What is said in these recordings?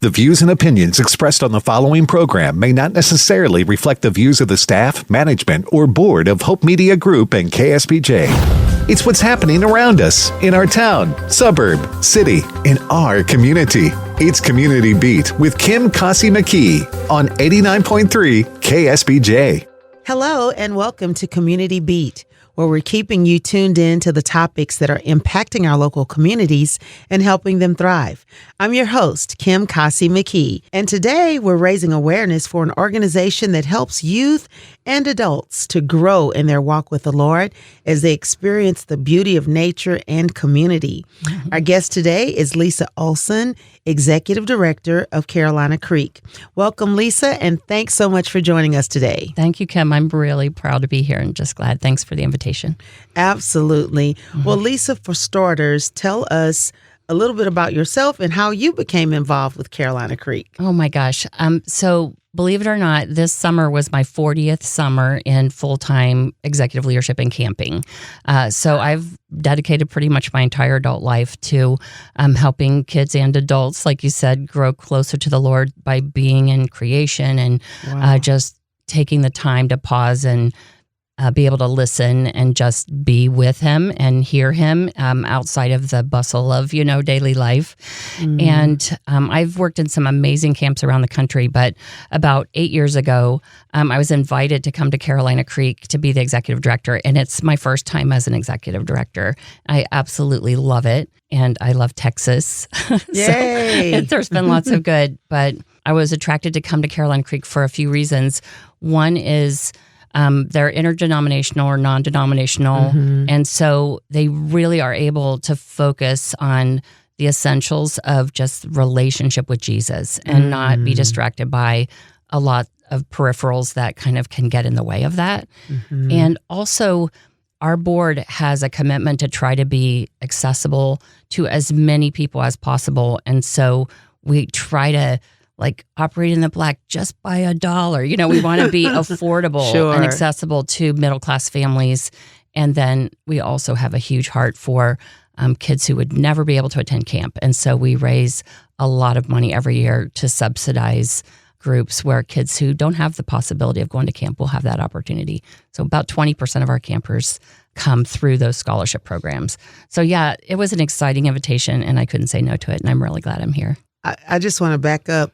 The views and opinions expressed on the following program may not necessarily reflect the views of the staff, management, or board of Hope Media Group and KSBJ. It's what's happening around us, in our town, suburb, city, in our community. It's Community Beat with Kim Kasi McKee on 89.3 KSBJ. Hello and welcome to Community Beat, where we're keeping you tuned in to the topics that are impacting our local communities and helping them thrive. I'm your host, Kim Kasi McKee, and today we're raising awareness for an organization that helps youth and adults to grow in their walk with the Lord as they experience the beauty of nature and community. Our guest today is Lisa Olson, Executive Director of Carolina Creek. Welcome, Lisa, and thanks so much for joining us today. Thank you, Kim. I'm really proud to be here and just glad. Thanks for the invitation. Absolutely. Well, Lisa, for starters, tell us a little bit about yourself and how you became involved with Carolina Creek. Oh, my gosh. So believe it or not, this summer was my 40th summer in full-time executive leadership and camping. So I've dedicated pretty much my entire adult life to helping kids and adults, like you said, grow closer to the Lord by being in creation and just taking the time to pause and be able to listen and just be with him and hear him outside of the bustle of, daily life. And I've worked in some amazing camps around the country, but about 8 years ago, I was invited to come to Carolina Creek to be the executive director. And it's my first time as an executive director. I absolutely love it. And I love Texas. Yay! So there's been lots of good, but I was attracted to come to Carolina Creek for a few reasons. One is they're interdenominational or non-denominational. And so they really are able to focus on the essentials of just relationship with Jesus and not be distracted by a lot of peripherals that kind of can get in the way of that. And also, our board has a commitment to try to be accessible to as many people as possible. And so we try to operate in the black just by $1. We want to be affordable and accessible to middle-class families. And then we also have a huge heart for kids who would never be able to attend camp. And so we raise a lot of money every year to subsidize groups where kids who don't have the possibility of going to camp will have that opportunity. So about 20% of our campers come through those scholarship programs. So yeah, it was an exciting invitation and I couldn't say no to it. And I'm really glad I'm here. I just want to back up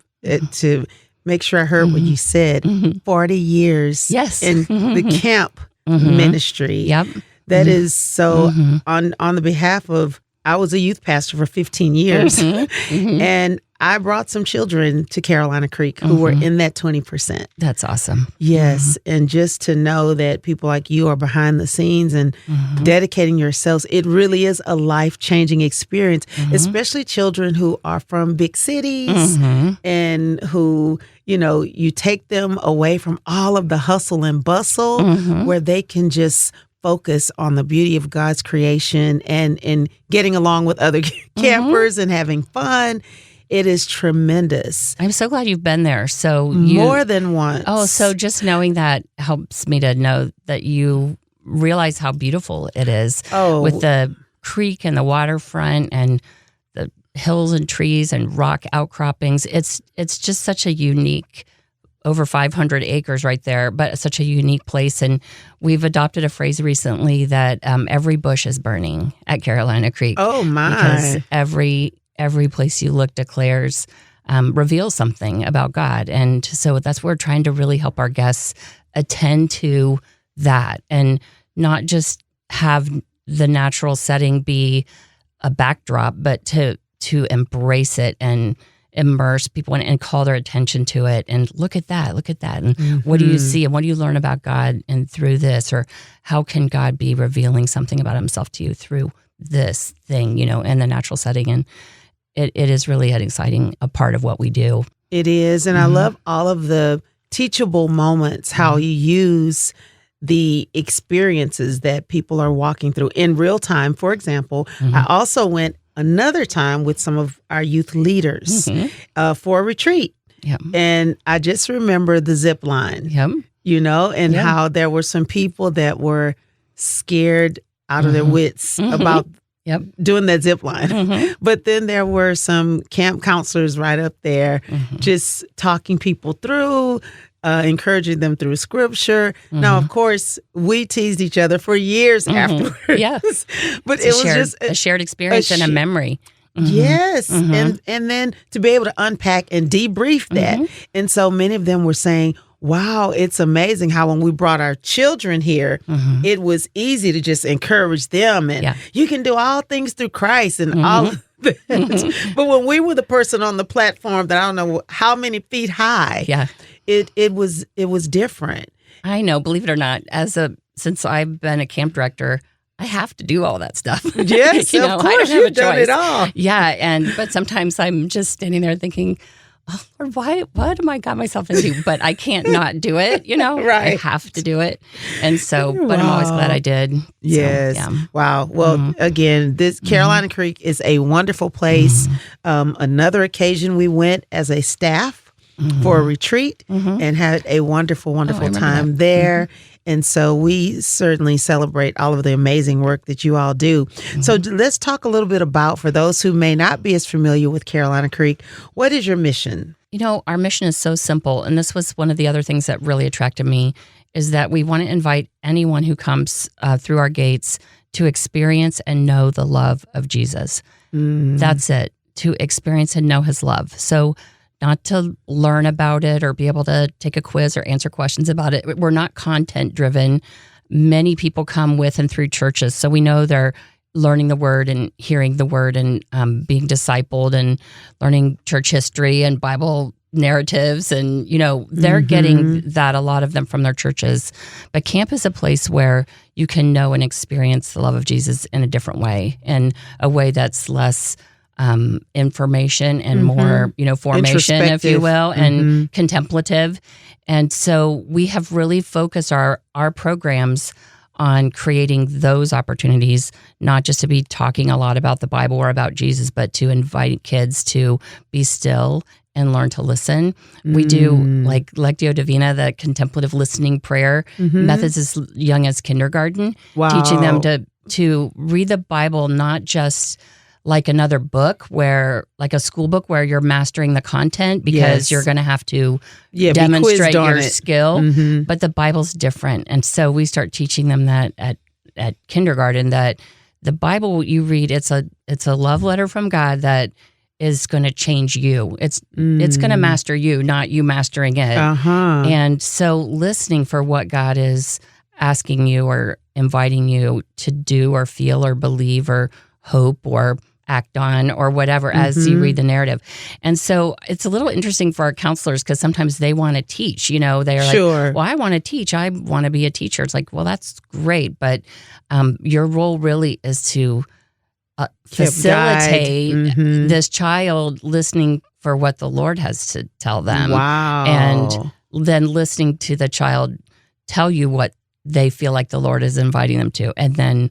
to make sure I heard what you said. 40 years in the camp ministry. Yep. That is so on the behalf of, I was a youth pastor for 15 years and I brought some children to Carolina Creek who were in that 20%. That's awesome. Yes. And just to know that people like you are behind the scenes and dedicating yourselves, it really is a life-changing experience, especially children who are from big cities and who, you take them away from all of the hustle and bustle where they can just focus on the beauty of God's creation and getting along with other campers and having fun. It is tremendous. I'm so glad you've been there. So more than once. Oh, so just knowing that helps me to know that you realize how beautiful it is with the creek and the waterfront and the hills and trees and rock outcroppings. It's just such a unique, over 500 acres right there, but such a unique place. And we've adopted a phrase recently that every bush is burning at Carolina Creek. Oh, my. Because every place you look declares, reveals something about God. And so that's where we're trying to really help our guests attend to that and not just have the natural setting be a backdrop, but to embrace it and immerse people and call their attention to it and look at that. And what do you see and what do you learn about God and through this, or how can God be revealing something about himself to you through this thing, in the natural setting. And it is really an exciting a part of what we do. It is. And I love all of the teachable moments, how you use the experiences that people are walking through in real time. For example, I also went another time with some of our youth leaders for a retreat. And I just remember the zip line, and how there were some people that were scared out of their wits about Yep. doing that zip line. Mm-hmm. But then there were some camp counselors right up there just talking people through, encouraging them through scripture. Now, of course, we teased each other for years afterwards. Yeah. But It's it was shared, just a shared experience and a memory. Yes. And then to be able to unpack and debrief that. And so many of them were saying, wow, it's amazing how when we brought our children here, it was easy to just encourage them and you can do all things through Christ and all of that. But when we were the person on the platform that I don't know how many feet high, it was different. I know, believe it or not, since I've been a camp director, I have to do all that stuff. Yes, you know, of course, you've done it all. Yeah, but sometimes I'm just standing there thinking, oh, Lord, what am I got myself into? But I can't not do it, you know? Right. I have to do it. And so, but I'm always glad I did. Yes. So, yeah. Wow. Well, again, this Carolina Creek is a wonderful place. Another occasion we went as a staff for a retreat and had a wonderful, wonderful time there. And so we certainly celebrate all of the amazing work that you all do. So let's talk a little bit about, for those who may not be as familiar with Carolina Creek, what is your mission? You know, our mission is so simple. And this was one of the other things that really attracted me, is that we want to invite anyone who comes through our gates to experience and know the love of Jesus. That's it, to experience and know his love. So not to learn about it or be able to take a quiz or answer questions about it. We're not content driven. Many people come with and through churches. So we know they're learning the word and hearing the word and being discipled and learning church history and Bible narratives. And, you know, they're getting that, a lot of them from their churches. But camp is a place where you can know and experience the love of Jesus in a different way, in a way that's less information and more, you know, formation, if you will, and contemplative. And so we have really focused our programs on creating those opportunities, not just to be talking a lot about the Bible or about Jesus, but to invite kids to be still and learn to listen. We do like Lectio Divina, the contemplative listening prayer methods as young as kindergarten, teaching them to read the Bible, not just like another book like a school book where you're mastering the content because you're going to have to demonstrate your skill. But the Bible's different. And so we start teaching them that at kindergarten, that the Bible you read, it's a love letter from God that is going to change you. It's going to master you, not you mastering it. And so listening for what God is asking you or inviting you to do or feel or believe or hope or act on or whatever as you read the narrative. And so it's a little interesting for our counselors because sometimes they want to teach, you know, they're like, well, I want to teach. I want to be a teacher. It's like, well, that's great. But your role really is to facilitate this child listening for what the Lord has to tell them. And then listening to the child tell you what they feel like the Lord is inviting them to, and then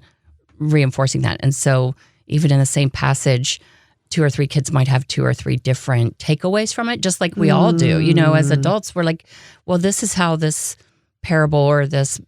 reinforcing that. And so even in the same passage, 2 or 3 kids might have 2 or 3 different takeaways from it, just like we all do. You know, as adults, we're like, well, this is how this parable or this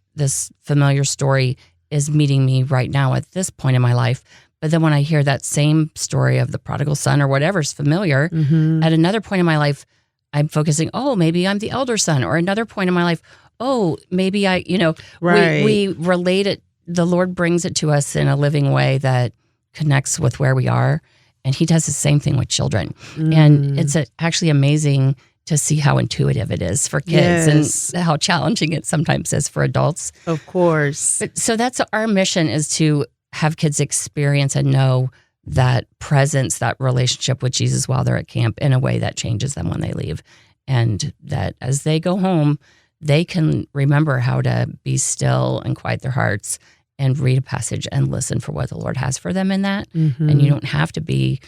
familiar story is meeting me right now at this point in my life. But then when I hear that same story of the prodigal son or whatever's familiar, at another point in my life, I'm focusing, oh, maybe I'm the elder son, or another point in my life, oh, maybe I, you know, we relate it. The Lord brings it to us in a living way that connects with where we are. And he does the same thing with children. And it's actually amazing to see how intuitive it is for kids and how challenging it sometimes is for adults. Of course. But, so that's our mission, is to have kids experience and know that presence, that relationship with Jesus while they're at camp in a way that changes them when they leave. And that as they go home, they can remember how to be still and quiet their hearts and read a passage and listen for what the Lord has for them in that. And you don't have to be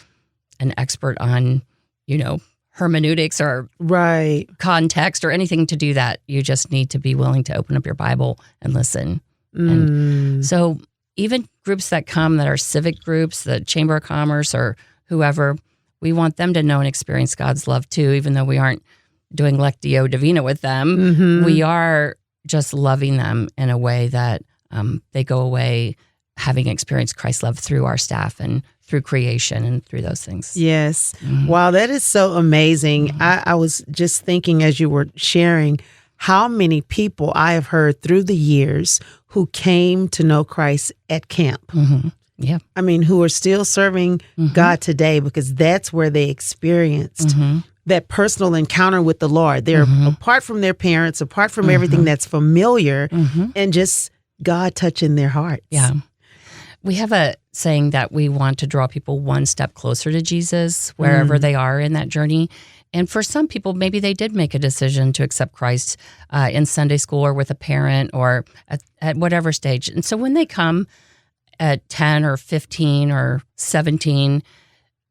an expert on, you know, hermeneutics or context or anything to do that. You just need to be willing to open up your Bible and listen. And so even groups that come that are civic groups, the Chamber of Commerce or whoever, we want them to know and experience God's love too, even though we aren't doing Lectio Divina with them. We are just loving them in a way that they go away having experienced Christ's love through our staff and through creation and through those things. Yes. Wow, that is so amazing. I was just thinking as you were sharing how many people I have heard through the years who came to know Christ at camp. Yeah. I mean, who are still serving God today because that's where they experienced that personal encounter with the Lord. They're apart from their parents, apart from everything that's familiar, and just God touching their hearts. Yeah. We have a saying that we want to draw people one step closer to Jesus wherever they are in that journey. And for some people, maybe they did make a decision to accept Christ in Sunday school or with a parent or at whatever stage. And so when they come at 10 or 15 or 17,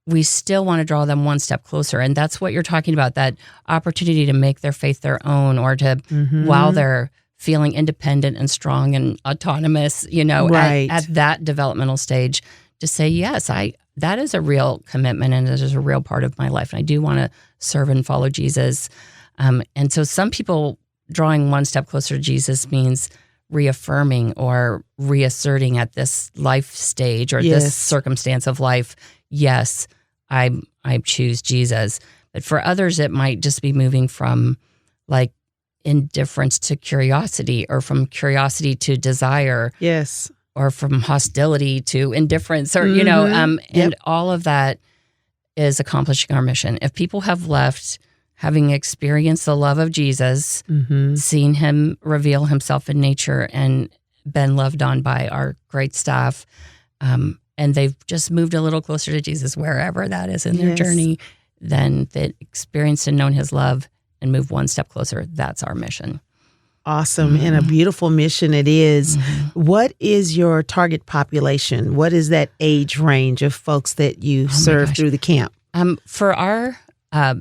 we still want to draw them one step closer. And that's what you're talking about, that opportunity to make their faith their own, or to, while they're feeling independent and strong and autonomous, at that developmental stage, to say, yes, that is a real commitment and it is a real part of my life. And I do want to serve and follow Jesus. And so some people drawing one step closer to Jesus means reaffirming or reasserting at this life stage or this circumstance of life, yes, I choose Jesus. But for others, it might just be moving from like indifference to curiosity, or from curiosity to desire. Yes. Or from hostility to indifference, or, and all of that is accomplishing our mission. If people have left having experienced the love of Jesus, seen him reveal himself in nature and been loved on by our great staff, and they've just moved a little closer to Jesus, wherever that is in their journey, then they experienced and known his love and move one step closer. That's our mission. Awesome. And a beautiful mission it is. What is your target population? What is that age range of folks that you serve through the camp? For our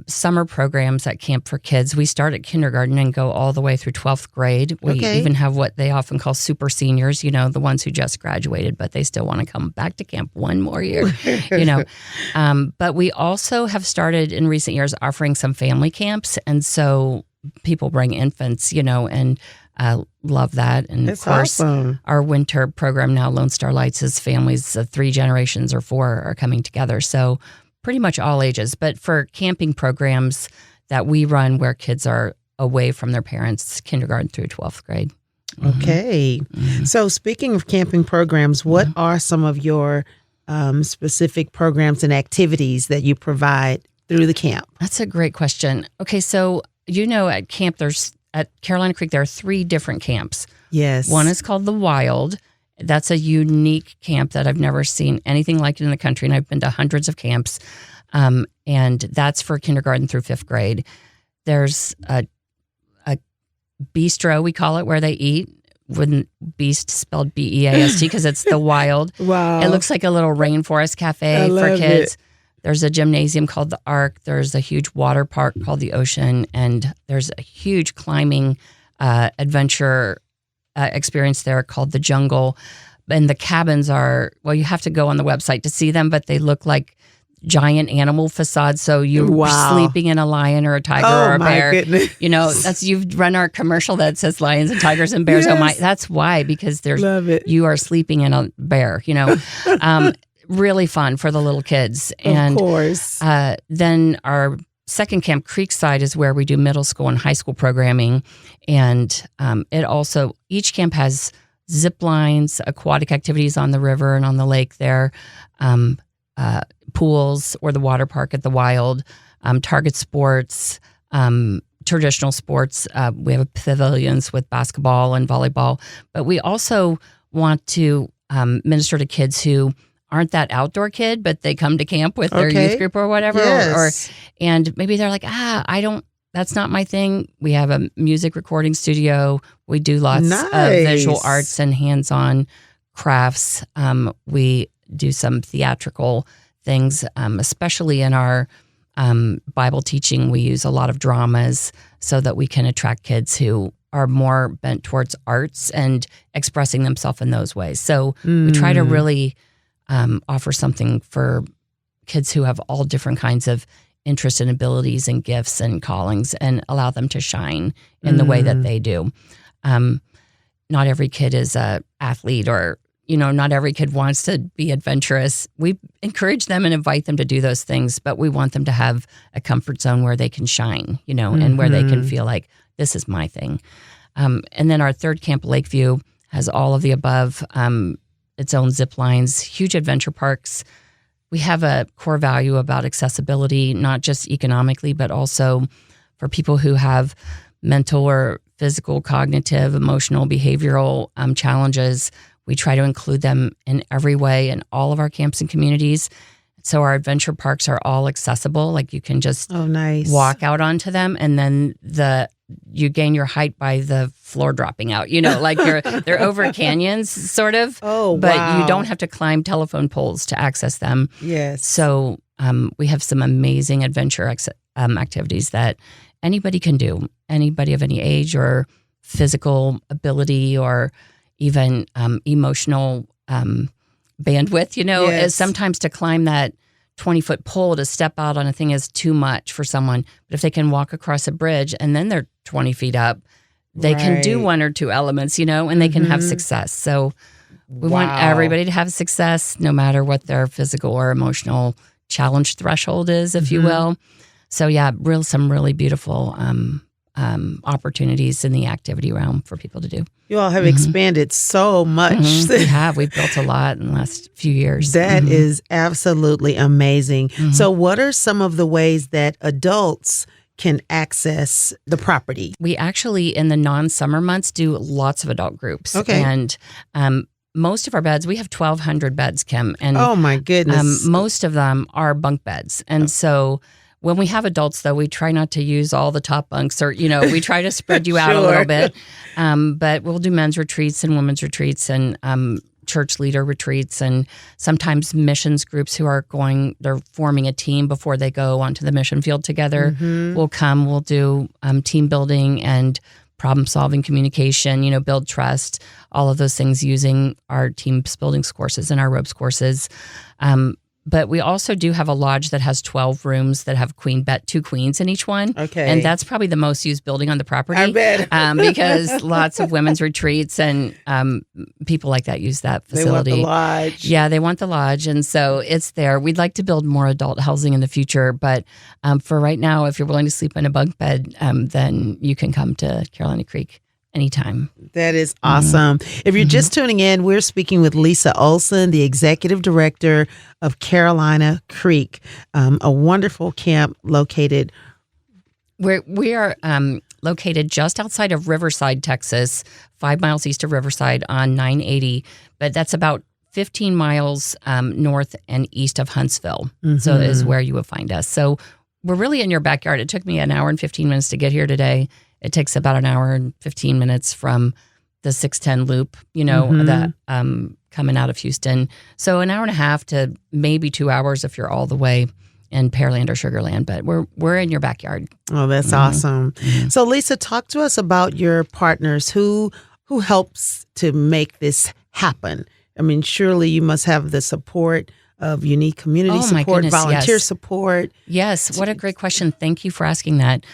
summer programs at Camp for Kids, we start at kindergarten and go all the way through 12th grade. We even have what they often call super seniors, the ones who just graduated, but they still want to come back to camp one more year, But we also have started in recent years offering some family camps. And so people bring infants, and love that. And that's of course, awesome. Our winter program now, Lone Star Lights, is families of 3 generations or 4 are coming together. So pretty much all ages. But for camping programs that we run where kids are away from their parents, kindergarten through 12th grade. Okay. So speaking of camping programs, what are some of your specific programs and activities that you provide through the camp? That's a great question. Okay, so at camp, at Carolina Creek, there are 3 different camps. Yes. One is called The Wild. That's a unique camp that I've never seen anything like it in the country, and I've been to hundreds of camps. And that's for kindergarten through 5th grade. There's a bistro, we call it, where they eat. Wouldn't beast spelled B-E-A-S-T because it's The Wild. Wow. It looks like a little rainforest cafe for kids. There's a gymnasium called the Ark. There's a huge water park called the Ocean. And there's a huge climbing adventure experience there called the Jungle. And the cabins are, you have to go on the website to see them, but they look like giant animal facades. So you're sleeping in a lion or a tiger or a bear. Goodness. You've run our commercial that says lions and tigers and bears. Yes. That's why, because you are sleeping in a bear, really fun for the little kids. And of course. Then our second camp, Creekside, is where we do middle school and high school programming. And each camp has zip lines, aquatic activities on the river and on the lake there, pools or the water park at the Wild, target sports, traditional sports. We have pavilions with basketball and volleyball. But we also want to minister to kids who aren't that outdoor kid, but they come to camp with their youth group or whatever. Yes. And maybe they're like, that's not my thing. We have a music recording studio. We do lots of visual arts and hands-on crafts. We do some theatrical things, especially in our Bible teaching. We use a lot of dramas so that we can attract kids who are more bent towards arts and expressing themselves in those ways. So we try to really offer something for kids who have all different kinds of interests and abilities and gifts and callings, and allow them to shine in the way that they do. Not every kid is a athlete or not every kid wants to be adventurous. We encourage them and invite them to do those things, but we want them to have a comfort zone where they can shine, and where they can feel like this is my thing. And then our third camp, Lakeview, has all of the above, its own zip lines, huge adventure parks. We have a core value about accessibility, not just economically, but also for people who have mental or physical, cognitive, emotional, behavioral challenges. We try to include them in every way in all of our camps and communities. So our adventure parks are all accessible. Like you can just walk out onto them, and then you gain your height by the floor dropping out. Like they're over canyons, sort of. Oh, but wow. you don't have to climb telephone poles to access them. Yes. So we have some amazing adventure activities that anybody can do. Anybody of any age or physical ability or even emotional bandwidth, is sometimes to climb that 20-foot pole to step out on a thing is too much for someone. But if they can walk across a bridge and then they're 20 feet up, they can do one or two elements, and they can have success. So we want everybody to have success, no matter what their physical or emotional challenge threshold is, if you will. So yeah, some really beautiful opportunities in the activity realm for people to do. You all have expanded so much. We have. We've built a lot in the last few years. That is absolutely amazing. So what are some of the ways that adults can access the property? We actually, in the non-summer months, do lots of adult groups. Okay. And most of our beds, we have 1,200 beds, Kim. And oh, my goodness. Most of them are bunk beds. And so when we have adults, though, we try not to use all the top bunks, or, we try to spread you out a little bit. But we'll do men's retreats and women's retreats and church leader retreats, and sometimes missions groups they're forming a team before they go onto the mission field together. We'll do team building and problem solving, communication, build trust, all of those things using our teams building courses and our ropes courses. But we also do have a lodge that has 12 rooms that have two queens in each one. Okay. And that's probably the most used building on the property. I bet. Because lots of women's retreats and people like that use that facility. They want the lodge. Yeah, they want the lodge. And so it's there. We'd like to build more adult housing in the future. But for right now, if you're willing to sleep in a bunk bed, then you can come to Carolina Creek anytime. That is awesome. If you're just tuning in, we're speaking with Lisa Olson, the executive director of Carolina Creek, a wonderful camp located. We are located just outside of Riverside, Texas, 5 miles east of Riverside on 980, but that's about 15 miles north and east of Huntsville. So is where you would find us. So we're really in your backyard. It took me an hour and 15 minutes to get here today. It takes about an hour and 15 minutes from the 610 loop, that coming out of Houston. So an hour and a half to maybe 2 hours if you're all the way in Pearland or Sugar Land, but we're in your backyard. Oh, that's awesome. So Lisa, talk to us about your partners who helps to make this happen. I mean, surely you must have the support of unique community support, volunteer support. Yes. What a great question. Thank you for asking that.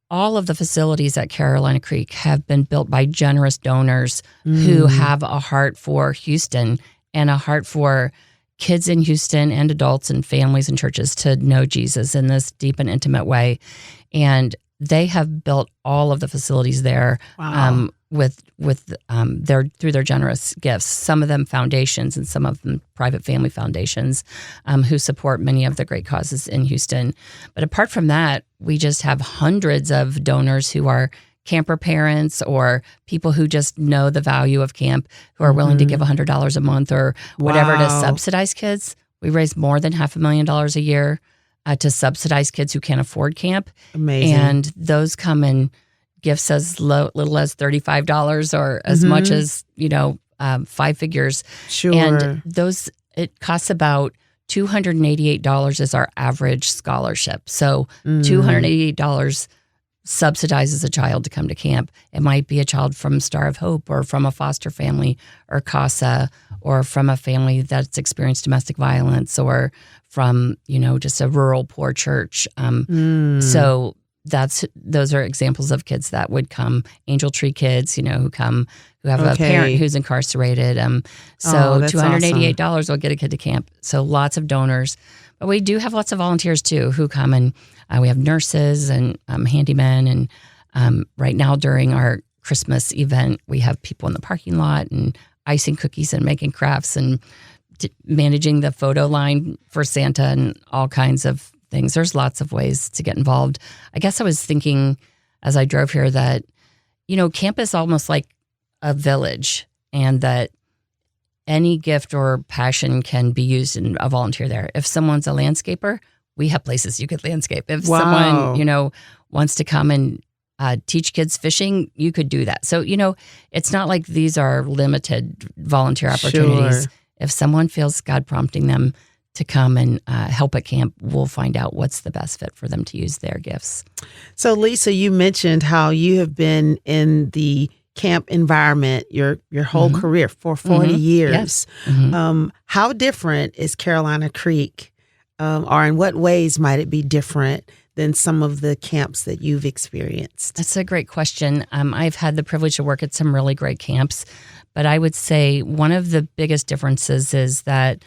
All of the facilities at Carolina Creek have been built by generous donors who have a heart for Houston and a heart for kids in Houston and adults and families and churches to know Jesus in this deep and intimate way. And they have built all of the facilities there through their generous gifts. Some of them foundations and some of them private family foundations who support many of the great causes in Houston. But apart from that, we just have hundreds of donors who are camper parents or people who just know the value of camp, who are willing to give $100 a month or whatever to subsidize kids. We raise more than $500,000 a year to subsidize kids who can't afford camp. Amazing. And those come in gifts as little as $35 or as much as, 5 figures. Sure. And it costs about $288 is our average scholarship. So $288 subsidizes a child to come to camp. It might be a child from Star of Hope or from a foster family or CASA or from a family that's experienced domestic violence or from, just a rural poor church. So those are examples of kids that would come, Angel Tree kids, who have a parent who's incarcerated. So $288 will get a kid to camp. So lots of donors. But we do have lots of volunteers too who come, and we have nurses and handymen. And right now during our Christmas event, we have people in the parking lot and icing cookies and making crafts and managing the photo line for Santa and all kinds of things. There's lots of ways to get involved. I guess I was thinking as I drove here that, camp is almost like a village, and that any gift or passion can be used in a volunteer there. If someone's a landscaper, we have places you could landscape. If someone, wants to come and teach kids fishing, you could do that. So, it's not like these are limited volunteer opportunities. Sure. If someone feels God prompting them to come and help at camp, we'll find out what's the best fit for them to use their gifts. So, Lisa, you mentioned how you have been in the camp environment your whole career for 40 years. Yes. Mm-hmm. How different is Carolina Creek, or in what ways might it be different than some of the camps that you've experienced? That's a great question. I've had the privilege to work at some really great camps, but I would say one of the biggest differences is that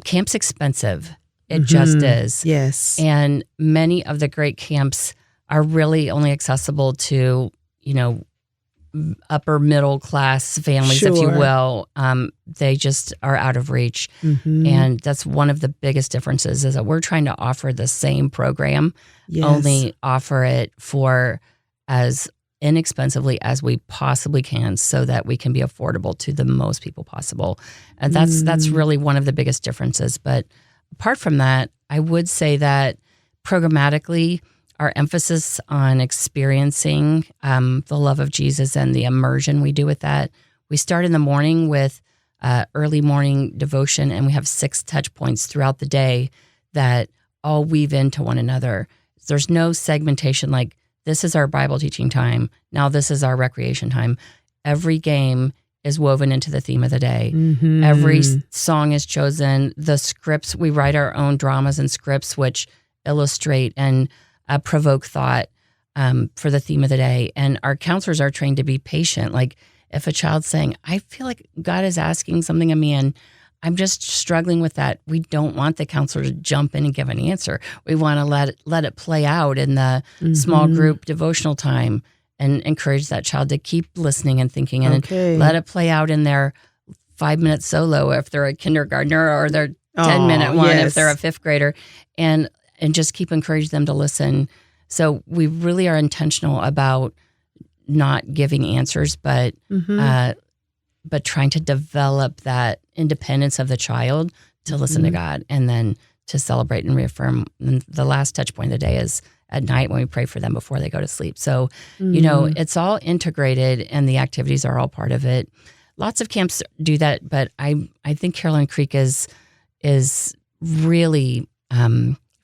camp's expensive. It just is. Yes. And many of the great camps are really only accessible to, upper middle class families, if you will. They just are out of reach. And that's one of the biggest differences, is that we're trying to offer the same program, only offer it for as inexpensively as we possibly can, so that we can be affordable to the most people possible. And that's really one of the biggest differences. But apart from that, I would say that programmatically, our emphasis on experiencing the love of Jesus and the immersion we do with that. We start in the morning with early morning devotion, and we have 6 touch points throughout the day that all weave into one another. There's no segmentation like, this is our Bible teaching time, now this is our recreation time. Every game is woven into the theme of the day. Every song is chosen. The scripts, we write our own dramas and scripts which illustrate and provoke thought for the theme of the day. And our counselors are trained to be patient. Like, if a child's saying, I feel like God is asking something of me and I'm just struggling with that, we don't want the counselor to jump in and give an answer. We want to let it play out in the small group devotional time and encourage that child to keep listening and thinking, and let it play out in their 5-minute solo if they're a kindergartner, or their 10-minute one if they're a 5th grader, and just keep encouraging them to listen. So we really are intentional about not giving answers, but trying to develop that independence of the child to listen to God, and then to celebrate and reaffirm. And the last touch point of the day is at night when we pray for them before they go to sleep. So, it's all integrated, and the activities are all part of it. Lots of camps do that, but I think Carolina Creek is really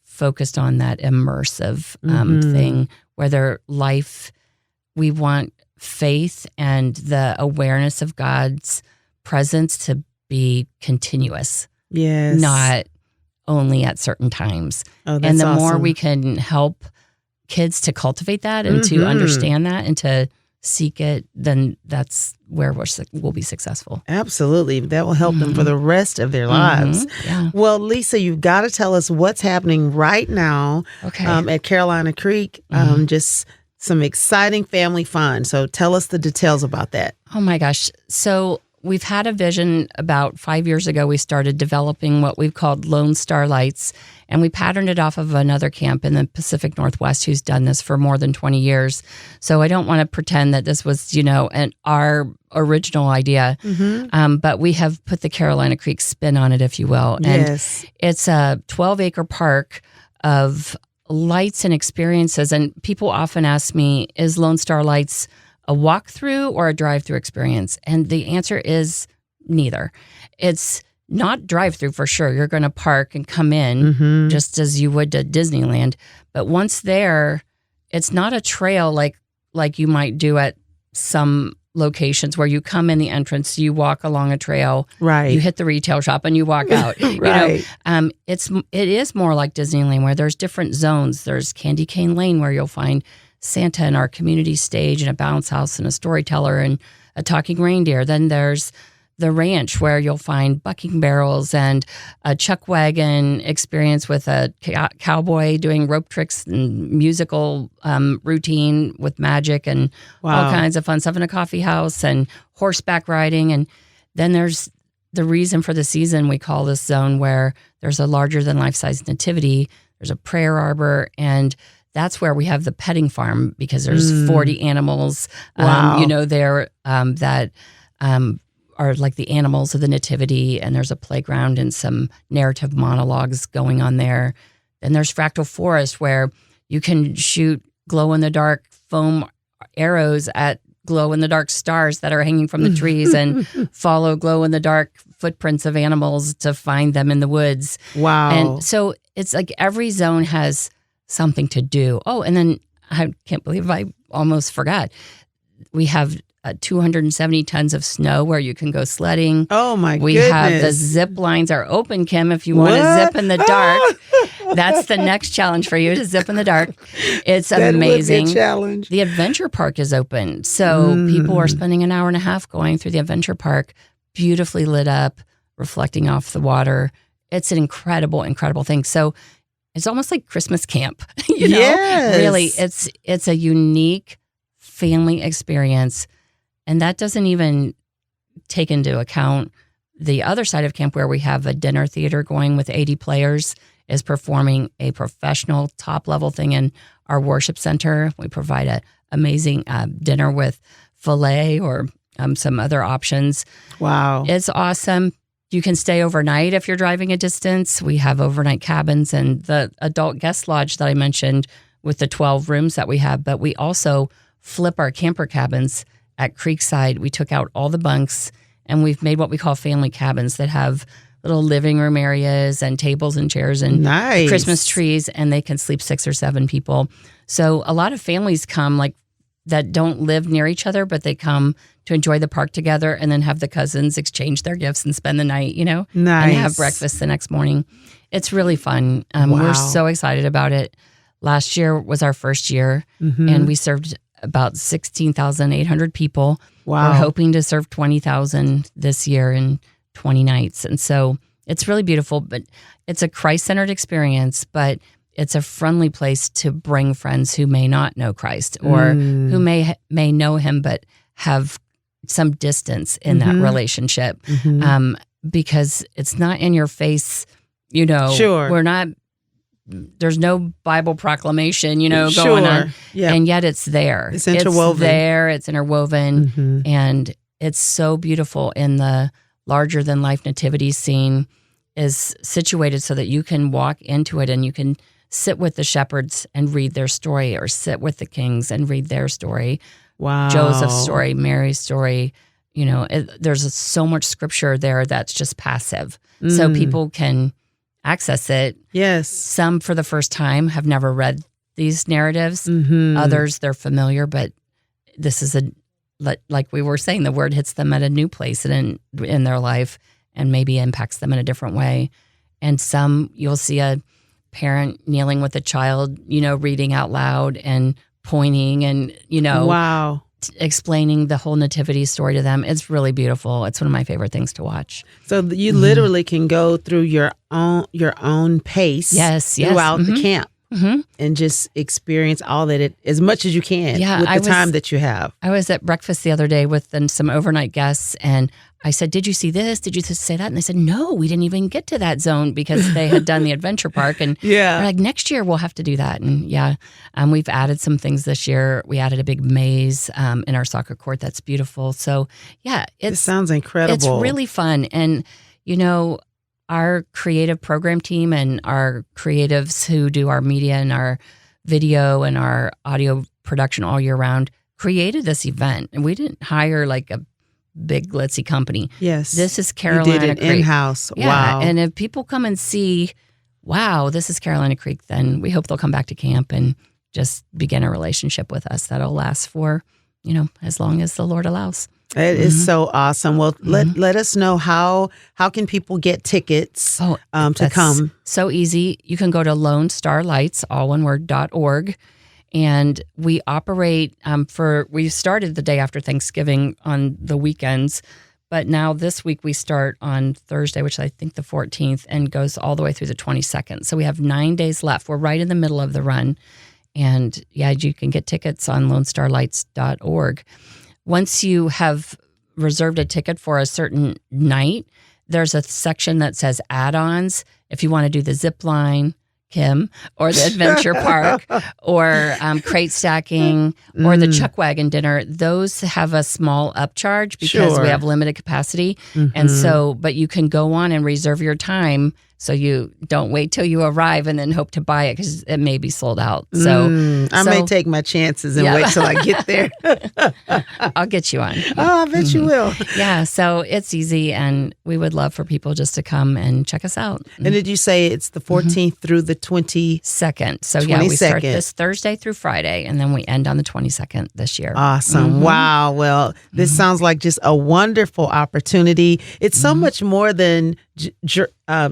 focused on that immersive thing, where their life, we want faith and the awareness of God's presence to be continuous. Yes. Not only at certain times. Oh, that's and the more awesome. we can help kids to cultivate that and to understand that and to seek it, then that's where we'll be successful. Absolutely. That will help them for the rest of their lives. Yeah. Well, Lisa, you've got to tell us what's happening right now at Carolina Creek. Just some exciting family fun. So tell us the details about that. Oh my gosh. So we've had a vision. About 5 years ago, we started developing what we've called Lone Star Lights, and we patterned it off of another camp in the Pacific Northwest who's done this for more than 20 years. So I don't want to pretend that this was, our original idea, but we have put the Carolina Creek spin on it, if you will. And it's a 12-acre park of lights and experiences. And people often ask me, is Lone Star Lights a walkthrough or a drive-through experience? And the answer is neither. It's not drive-through for sure. You're going to park and come in just as you would to Disneyland. But once there, it's not a trail like you might do at some locations where you come in the entrance, you walk along a trail, Right. you hit the retail shop, and you walk out. Right. It is more like Disneyland, where there's different zones. There's Candy Cane Lane, where you'll find Santa and our community stage and a bounce house and a storyteller and a talking reindeer. Then there's the ranch, where you'll find bucking barrels and a chuck wagon experience with a cowboy doing rope tricks and musical routine with magic and all kinds of fun stuff, in a coffee house and horseback riding. And then there's the reason for the season, we call this zone, where there's a larger than life-size nativity. There's a prayer arbor, and that's where we have the petting farm, because there's 40 animals, there that are like the animals of the nativity, and there's a playground and some narrative monologues going on there. Then there's Fractal Forest, where you can shoot glow-in-the-dark foam arrows at glow-in-the-dark stars that are hanging from the trees and follow glow-in-the-dark footprints of animals to find them in the woods. Wow. And so it's like every zone has something to do. Oh, and then I can't believe I almost forgot. We have 270 tons of snow where you can go sledding. Oh my We goodness. have the zip lines are open, Kim, if you want to What? zip in the dark. That's the next challenge for you, to zip in the dark. It's That amazing. would be a challenge. The adventure park is open. So people are spending an hour and a half going through the adventure park, beautifully lit up, reflecting off the water. It's an incredible, incredible thing. So it's almost like Christmas camp. Yes. Really, it's a unique family experience. And that doesn't even take into account the other side of camp, where we have a dinner theater going with 80 players, is performing a professional top-level thing in our worship center. We provide an amazing dinner with filet or some other options. Wow. It's awesome. You can stay overnight if you're driving a distance. We have overnight cabins and the adult guest lodge that I mentioned with the 12 rooms that we have. But we also flip our camper cabins at Creekside. We took out all the bunks, and we've made what we call family cabins that have little living room areas and tables and chairs and Nice. Christmas trees, and they can sleep 6 or 7 people. So a lot of families come that don't live near each other, but they come to enjoy the park together, and then have the cousins exchange their gifts and spend the night, Nice. and have breakfast the next morning. It's really fun. We're so excited about it. Last year was our first year, and we served about 16,800 people. Wow. We're hoping to serve 20,000 this year in 20 nights. And so it's really beautiful, but it's a Christ-centered experience, but it's a friendly place to bring friends who may not know Christ, or who may know him but have some distance in that relationship, because it's not in your face, Sure. We're not, there's no Bible proclamation, going Sure. on. Yeah. And yet it's there. It's interwoven. It's interwoven. And it's so beautiful. In the larger than life nativity scene is situated so that you can walk into it and you can sit with the shepherds and read their story, or sit with the kings and read their story. Wow. Joseph's story, Mary's story. There's so much scripture there that's just passive. So people can access it. Yes. Some, for the first time, have never read these narratives. Others, they're familiar, but this is like we were saying, the word hits them at a new place in their life, and maybe impacts them in a different way. And some, you'll see a parent kneeling with a child, reading out loud and pointing and, Wow. explaining the whole nativity story to them. It's really beautiful. It's one of my favorite things to watch. So you literally can go through your own pace throughout the camp and just experience all that as much as you can with the time that you have. I was at breakfast the other day with some overnight guests, and I said, "Did you see this? Did you say that?" And they said, "No, we didn't even get to that zone," because they had done the adventure park. And they're like, "Next year we'll have to do that." And we've added some things this year. We added a big maze in our soccer court that's beautiful. So it sounds incredible. It's really fun. And our creative program team and our creatives who do our media and our video and our audio production all year round created this event. And we didn't hire like a big glitzy company. Yes. This is Carolina You did it Creek. in-house. Yeah. Wow. And if people come and see, wow, this is Carolina Creek, then we hope they'll come back to camp and just begin a relationship with us that'll last for as long as the Lord allows. It is so awesome. Well, let us know how can people get tickets to come. So easy. You can go to Lone Star Lights, all one word, .org. And we operate we started the day after Thanksgiving on the weekends, but now this week we start on Thursday, which I think the 14th, and goes all the way through the 22nd. So we have 9 days left. We're right in the middle of the run. And you can get tickets on lonestarlights.org. Once you have reserved a ticket for a certain night, there's a section that says add-ons. If you want to do the zip line, Kim, or the adventure park, or crate stacking, or the chuck wagon dinner, those have a small upcharge because we have limited capacity. And so, but you can go on and reserve your time, so you don't wait till you arrive and then hope to buy it because it may be sold out. So I may take my chances and wait till I get there. I'll get you on. Oh, I bet you will. Yeah, so it's easy, and we would love for people just to come and check us out. And did you say it's the 14th through the 22nd? So we start this Thursday through Friday, and then we end on the 22nd this year. Awesome. Wow. Well, this sounds like just a wonderful opportunity. It's so much more than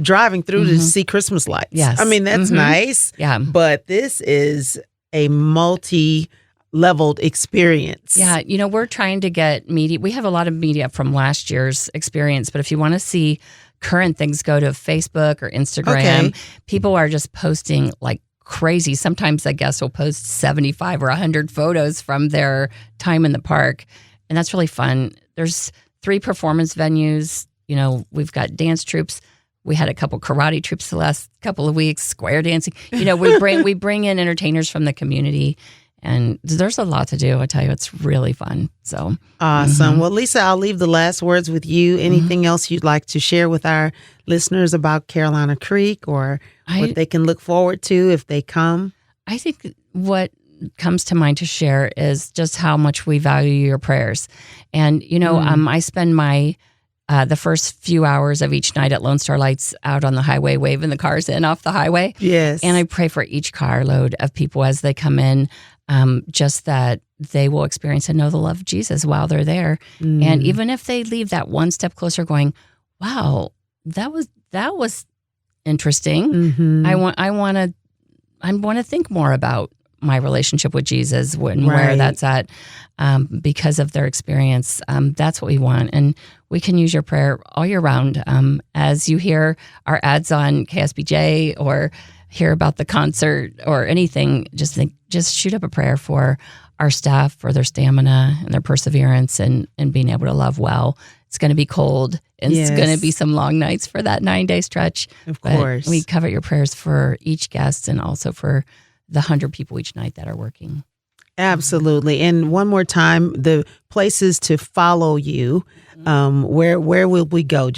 driving through to see Christmas lights. Yes. I mean, that's nice. Yeah. But this is a multi-leveled experience. Yeah. We're trying to get media. We have a lot of media from last year's experience, but if you want to see current things, go to Facebook or Instagram. Okay. People are just posting like crazy. Sometimes I guess will post 75 or 100 photos from their time in the park. And that's really fun. There's 3 performance venues. We've got dance troupes. We had a couple karate troupes the last couple of weeks, square dancing. We bring in entertainers from the community, and there's a lot to do. I tell you, it's really fun. So awesome. Well, Lisa, I'll leave the last words with you. Anything else you'd like to share with our listeners about Carolina Creek, or what they can look forward to if they come? I think what comes to mind to share is just how much we value your prayers. And, I spend the first few hours of each night at Lone Star Lights out on the highway, waving the cars in off the highway. Yes. And I pray for each carload of people as they come in, just that they will experience and know the love of Jesus while they're there. And even if they leave that one step closer going, wow, that was interesting. I want to think more about my relationship with Jesus and where that's at, because of their experience. That's what we want. And we can use your prayer all year round. As you hear our ads on KSBJ or hear about the concert or anything, just shoot up a prayer for our staff, for their stamina and their perseverance and being able to love well. It's going to be cold, and it's going to be some long nights for that 9-day stretch. Of course. We covet your prayers for each guest and also for the 100 people each night that are working. Absolutely. And one more time, the places to follow you, where will we go?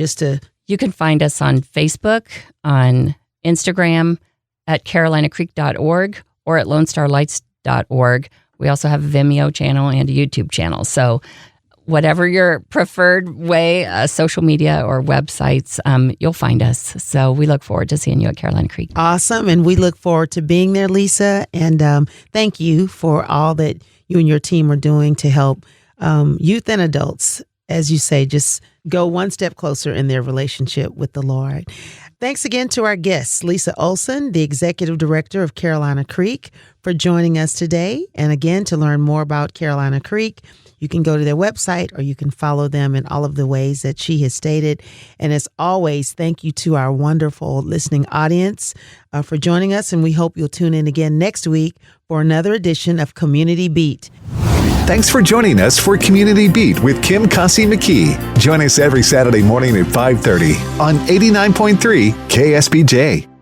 You can find us on Facebook, on Instagram, at carolinacreek.org, or at lonestarlights.org. We also have a Vimeo channel and a YouTube channel. So whatever your preferred way, social media or websites, you'll find us. So we look forward to seeing you at Carolina Creek. Awesome. And we look forward to being there, Lisa. And thank you for all that you and your team are doing to help youth and adults, as you say, just go one step closer in their relationship with the Lord. Thanks again to our guests, Lisa Olson, the Executive Director of Carolina Creek, for joining us today. And again, to learn more about Carolina Creek, you can go to their website, or you can follow them in all of the ways that she has stated. And as always, thank you to our wonderful listening audience for joining us. And we hope you'll tune in again next week for another edition of Community Beat. Thanks for joining us for Community Beat with Kim Kasi McKee. Join us every Saturday morning at 5:30 on 89.3 KSBJ.